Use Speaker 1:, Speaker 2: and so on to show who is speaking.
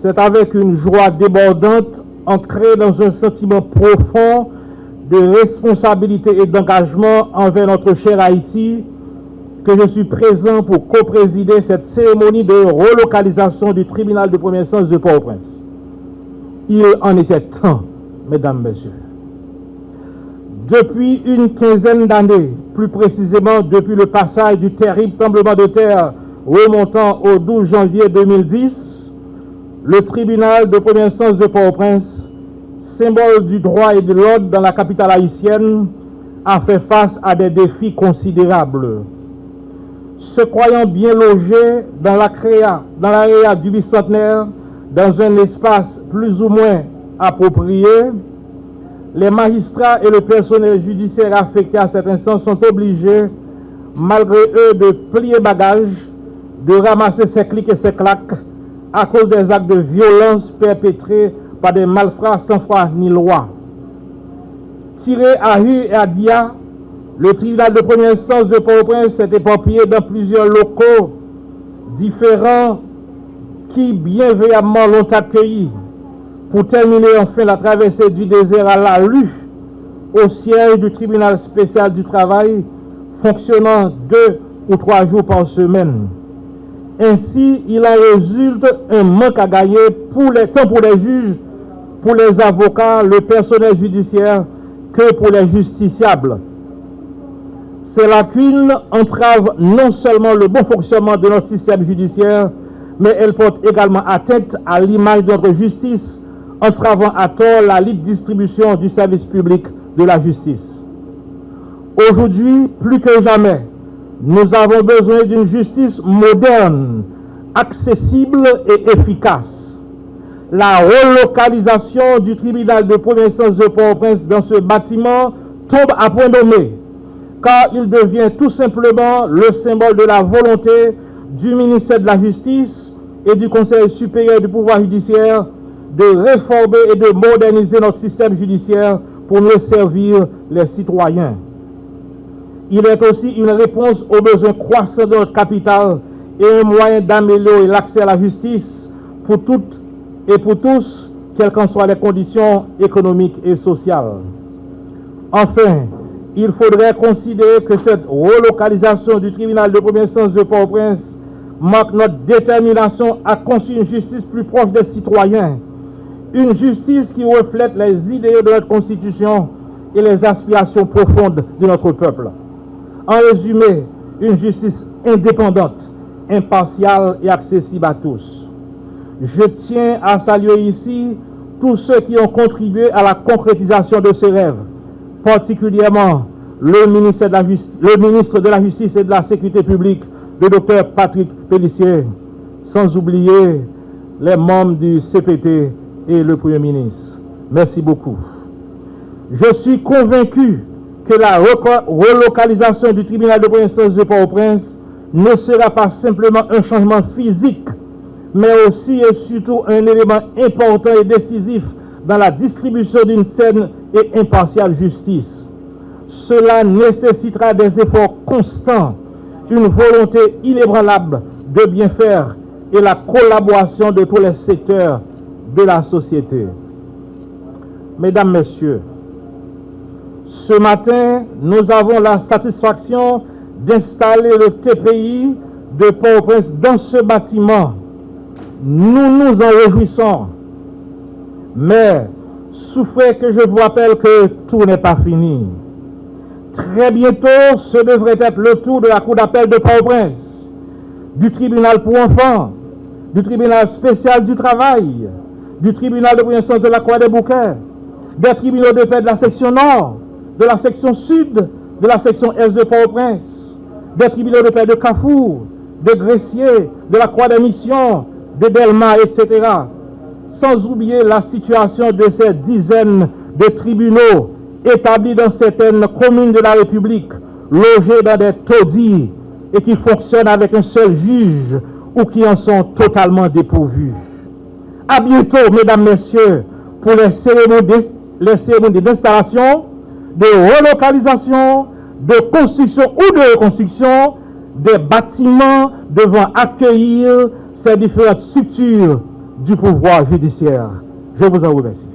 Speaker 1: C'est avec une joie débordante, ancrée dans un sentiment profond de responsabilité et d'engagement envers notre cher Haïti, que je suis présent pour co-présider cette cérémonie de relocalisation du tribunal de première instance de Port-au-Prince. Il en était temps, mesdames, messieurs. Depuis une quinzaine d'années, plus précisément depuis le passage du terrible tremblement de terre remontant au 12 janvier 2010, le tribunal de première instance de Port-au-Prince, symbole du droit et de l'ordre dans la capitale haïtienne, a fait face à des défis considérables. Se croyant bien logés dans l'area du bicentenaire, dans un espace plus ou moins approprié, les magistrats et le personnel judiciaire affecté à cette instance sont obligés, malgré eux, de plier bagages, de ramasser ses clics et ses claques à cause des actes de violence perpétrés par des malfrats sans foi ni loi. Tiré à Hu et à Dia, le tribunal de première instance de Port-au-Prince s'est éparpillé dans plusieurs locaux différents qui bienveillamment l'ont accueilli pour terminer enfin la traversée du désert à la rue, au siège du tribunal spécial du travail, fonctionnant 2 ou 3 jours par semaine. Ainsi, il en résulte un manque à gagner tant pour les juges, pour les avocats, le personnel judiciaire, que pour les justiciables. Ces lacunes entravent non seulement le bon fonctionnement de notre système judiciaire, mais elles portent également atteinte à l'image de notre justice, entravant à tort la libre distribution du service public de la justice. Aujourd'hui, plus que jamais, nous avons besoin d'une justice moderne, accessible et efficace. La relocalisation du tribunal de première instance de Port-au-Prince dans ce bâtiment tombe à point nommé, car il devient tout simplement le symbole de la volonté du ministère de la Justice et du Conseil supérieur du pouvoir judiciaire de réformer et de moderniser notre système judiciaire pour mieux servir les citoyens. Il est aussi une réponse aux besoins croissants de notre capitale et un moyen d'améliorer l'accès à la justice pour toutes et pour tous, quelles qu'en soient les conditions économiques et sociales. Enfin, il faudrait considérer que cette relocalisation du tribunal de première instance de Port-au-Prince marque notre détermination à construire une justice plus proche des citoyens, une justice qui reflète les idéaux de notre Constitution et les aspirations profondes de notre peuple. En résumé, une justice indépendante, impartiale et accessible à tous. Je tiens à saluer ici tous ceux qui ont contribué à la concrétisation de ce rêve, particulièrement le ministre de la Justice et de la Sécurité publique, le docteur Patrick Pellissier, sans oublier les membres du CPT et le Premier ministre. Merci beaucoup. Je suis convaincu que la relocalisation du tribunal de première instance de Port-au-Prince ne sera pas simplement un changement physique, mais aussi et surtout un élément important et décisif dans la distribution d'une saine et impartiale justice. Cela nécessitera des efforts constants, une volonté inébranlable de bien faire et la collaboration de tous les secteurs de la société. Mesdames, Messieurs, ce matin, nous avons la satisfaction d'installer le TPI de Port-au-Prince dans ce bâtiment. Nous nous en réjouissons. Mais, souffrez que je vous rappelle que tout n'est pas fini. Très bientôt, ce devrait être le tour de la Cour d'appel de Port-au-Prince, du tribunal pour enfants, du tribunal spécial du travail, du tribunal de première instance de la Croix-des-Bouquets, des tribunaux de paix de la section nord, de la section sud, de la section est de Port-au-Prince, des tribunaux de paix de Carrefour, de Gressier, de la Croix-des-Missions, de Delma, etc. Sans oublier la situation de ces dizaines de tribunaux établis dans certaines communes de la République, logés dans des taudis et qui fonctionnent avec un seul juge ou qui en sont totalement dépourvus. À bientôt, mesdames, messieurs, pour les cérémonies d'installation, de relocalisation, de construction ou de reconstruction des bâtiments devant accueillir ces différentes structures du pouvoir judiciaire. Je vous en remercie.